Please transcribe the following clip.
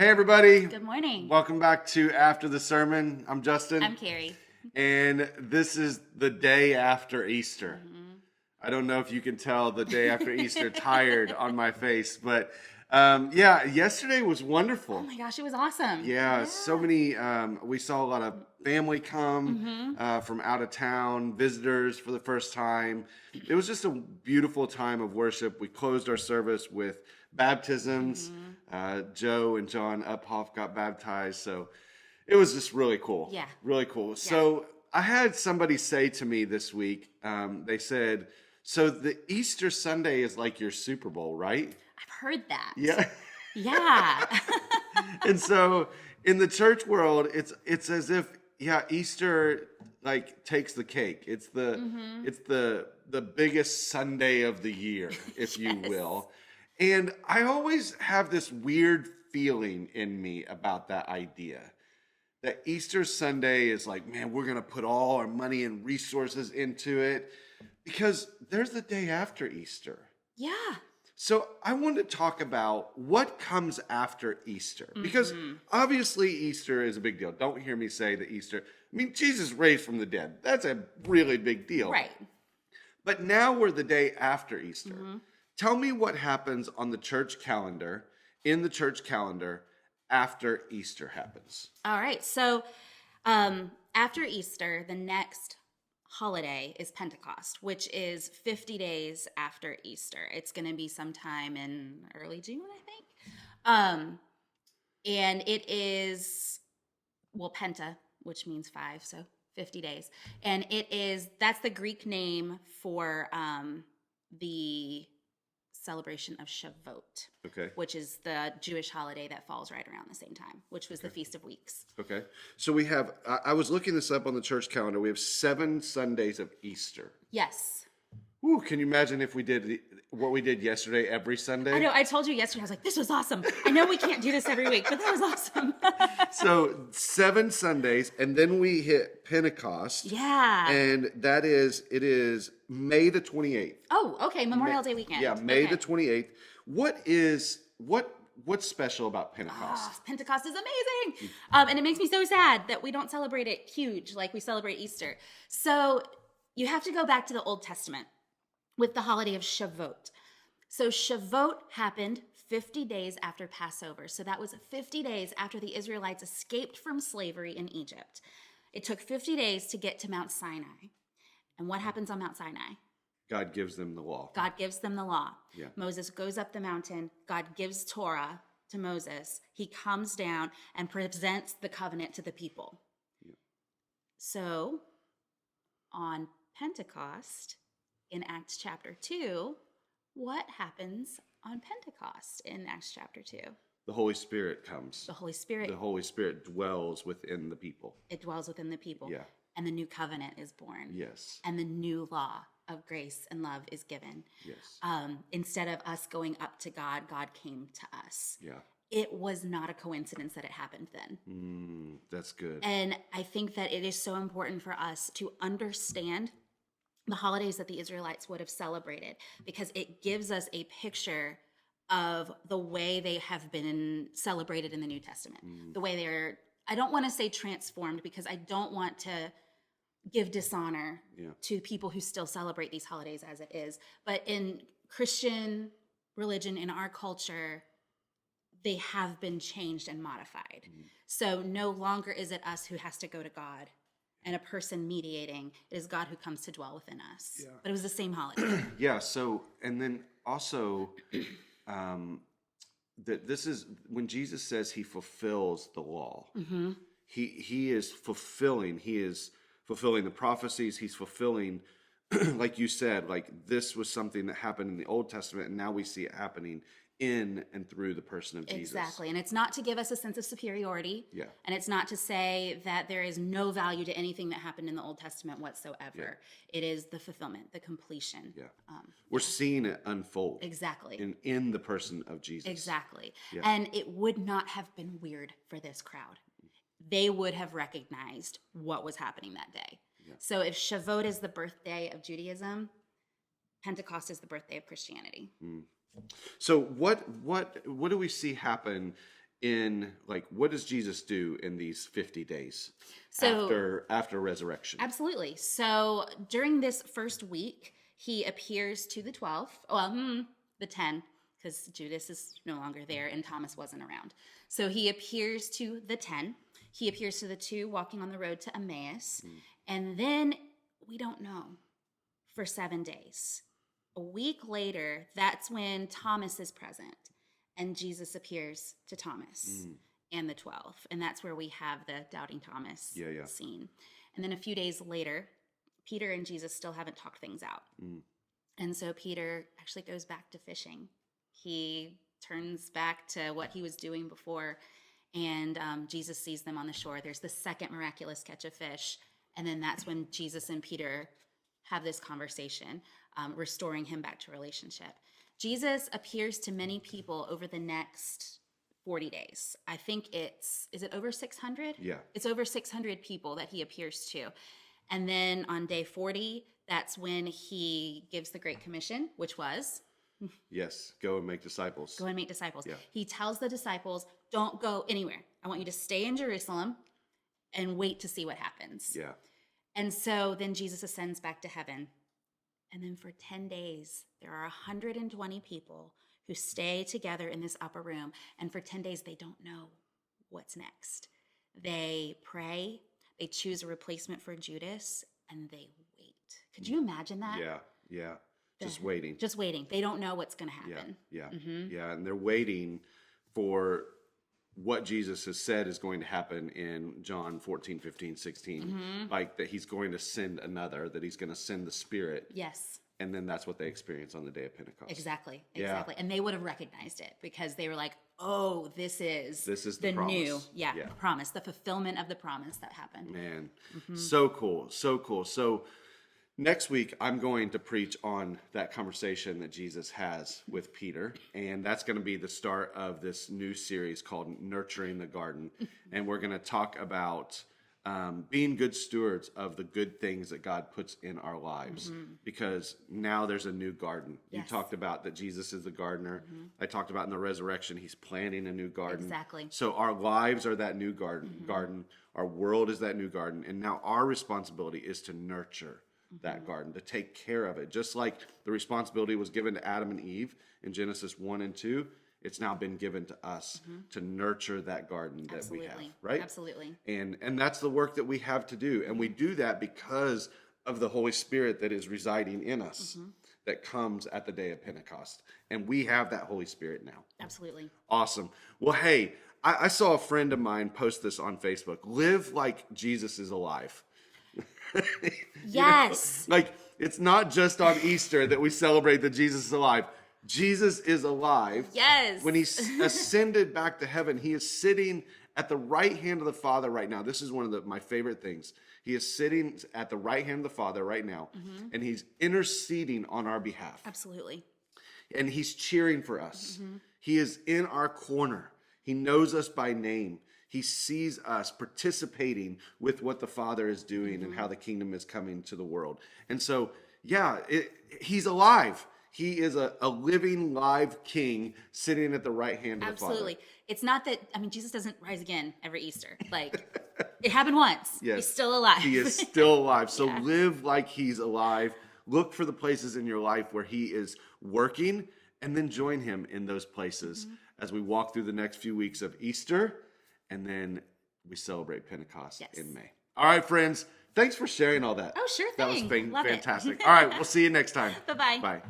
Hey everybody. Good morning. Welcome back to After the Sermon. I'm Justin. I'm Carrie. And this is the day after Easter. I don't know if you can tell the day after Easter tired on my face, but yesterday was wonderful. Oh my gosh, it was awesome. Yeah, so many, we saw a lot of family come from out of town, visitors for the first time. It was just a beautiful time of worship. We closed our service with baptisms. Joe and John Uphoff got baptized, so it was just really cool. Yeah. Really cool. Yeah. So I had somebody say to me this week, they said, so the Easter Sunday is like your Super Bowl, right? I've heard that. Yeah. Yeah. And so in the church world, it's as if Easter like takes the cake. It's the biggest Sunday of the year, if you will. And I always have this weird feeling in me about that idea. That Easter Sunday is like, man, we're going to put all our money and resources into it because there's the day after Easter. Yeah. So I want to talk about what comes after Easter, because obviously Easter is a big deal. Don't hear me say that Easter, I mean, Jesus raised from the dead. That's a really big deal. Right. But now we're the day after Easter. Tell me what happens on the church calendar, in the church calendar, after Easter happens. All right. So after Easter, the next holiday is Pentecost, which is 50 days after Easter. It's going to be sometime in early June, I think. And it is, Penta, which means 5, so 50 days. And that's the Greek name for the celebration of Shavuot, which is the Jewish holiday that falls right around the same time, which was the Feast of Weeks. Okay. So we have, I was looking this up on the church calendar. We have 7 Sundays of Easter. Yes. Ooh, can you imagine if we did what we did yesterday every Sunday? I know. I told you yesterday, I was like, this was awesome. I know we can't do this every week, but that was awesome. So 7 Sundays, and then we hit Pentecost. Yeah. And it is May the 28th. Oh, okay. Memorial Day weekend. Yeah, May the 28th. What's special about Pentecost? Oh, Pentecost is amazing. And it makes me so sad that we don't celebrate it huge like we celebrate Easter. So you have to go back to the Old Testament with the holiday of Shavuot. So Shavuot happened 50 days after Passover. So that was 50 days after the Israelites escaped from slavery in Egypt. It took 50 days to get to Mount Sinai. And what happens on Mount Sinai? God gives them the law. God gives them the law. Yeah. Moses goes up the mountain. God gives Torah to Moses. He comes down and presents the covenant to the people. Yeah. So on Pentecost, in Acts chapter 2, what happens on Pentecost in Acts chapter 2? The Holy Spirit comes. The Holy Spirit dwells within the people. It dwells within the people. Yeah. And the new covenant is born. Yes. And the new law of grace and love is given. Yes. Instead of us going up to God, God came to us. Yeah. It was not a coincidence that it happened then. That's good. And I think that it is so important for us to understand the holidays that the Israelites would have celebrated, because it gives us a picture of the way they have been celebrated in the New Testament. The way they're, I don't want to say transformed, because I don't want to give dishonor to people who still celebrate these holidays as it is. But in Christian religion, in our culture, they have been changed and modified. So no longer is it us who has to go to God and a person mediating. It is God who comes to dwell within us. Yeah. But it was the same holiday. Yeah. So, and then also, that this is when Jesus says he fulfills the law. He is fulfilling. He is fulfilling the prophecies. He's fulfilling, like you said, like this was something that happened in the Old Testament, and now we see it happening in and through the person of Jesus. Exactly. And it's not to give us a sense of superiority. Yeah. And it's not to say that there is no value to anything that happened in the Old Testament whatsoever. Yeah. It is the fulfillment, the completion. Yeah. We're seeing it unfold. Exactly. In the person of Jesus. Exactly. Yeah. And it would not have been weird for this crowd. They would have recognized what was happening that day. Yeah. So if Shavuot is the birthday of Judaism, Pentecost is the birthday of Christianity. So what do we see happen in like what does Jesus do in these 50 days after resurrection? Absolutely. So during this first week, he appears to the 12, the 10, because Judas is no longer there and Thomas wasn't around. So he appears to the 10. He appears to the 2 walking on the road to Emmaus. And then we don't know for 7 days. A week later, that's when Thomas is present and Jesus appears to Thomas and the 12. And that's where we have the doubting Thomas scene. And then a few days later, Peter and Jesus still haven't talked things out. And so Peter actually goes back to fishing. He turns back to what he was doing before, and Jesus sees them on the shore. There's the second miraculous catch of fish, and then that's when Jesus and Peter have this conversation, restoring him back to relationship. Jesus appears to many people over the next 40 days. I think is it over 600? Yeah. It's over 600 people that he appears to. And then on day 40, that's when he gives the Great Commission, which was... Yes, go and make disciples. Go and make disciples. Yeah. He tells the disciples, don't go anywhere. I want you to stay in Jerusalem and wait to see what happens. Yeah. And so then Jesus ascends back to heaven. And then for 10 days, there are 120 people who stay together in this upper room. And for 10 days, they don't know what's next. They pray, they choose a replacement for Judas, and they wait. Could you imagine that? Yeah. Just waiting. Just waiting. They don't know what's going to happen. Yeah. And they're waiting for what Jesus has said is going to happen in John 14, 15, 16. Like that he's going to send another, that he's going to send the Spirit. Yes. And then that's what they experience on the day of Pentecost. Exactly. Yeah. And they would have recognized it because they were like, oh, this is the promise. New, the promise, the fulfillment of the promise that happened. Man, so cool. So next week, I'm going to preach on that conversation that Jesus has with Peter, and that's going to be the start of this new series called Nurturing the Garden, and we're going to talk about being good stewards of the good things that God puts in our lives, because now there's a new garden. You talked about that Jesus is the gardener. I talked about in the resurrection, he's planting a new garden. Exactly. So our lives are that new garden. Our world is that new garden, and now our responsibility is to nurture that garden, to take care of it. Just like the responsibility was given to Adam and Eve in Genesis 1 and 2, it's now been given to us to nurture that garden that we have, right? Absolutely. And that's the work that we have to do. And we do that because of the Holy Spirit that is residing in us, that comes at the day of Pentecost. And we have that Holy Spirit now. Absolutely. Awesome. Well, hey, I saw a friend of mine post this on Facebook. Live like Jesus is alive. Yes. Like, it's not just on Easter that we celebrate that Jesus is alive. Jesus is alive. Yes. When he ascended back to heaven, he is sitting at the right hand of the Father right now. This is one of my favorite things. He is sitting at the right hand of the Father right now, and he's interceding on our behalf. Absolutely. And he's cheering for us. He is in our corner. He knows us by name. He sees us participating with what the Father is doing and how the kingdom is coming to the world. And so, he's alive. He is a living, live king sitting at the right hand of the Father. Absolutely. It's not that, Jesus doesn't rise again every Easter. Like, it happened once. Yes. He's still alive. He is still alive. So live like he's alive. Look for the places in your life where he is working, and then join him in those places as we walk through the next few weeks of Easter. And then we celebrate Pentecost in May. All right, friends. Thanks for sharing all that. Oh, sure thing. That was Love fantastic. All right, we'll see you next time. Bye-bye. Bye.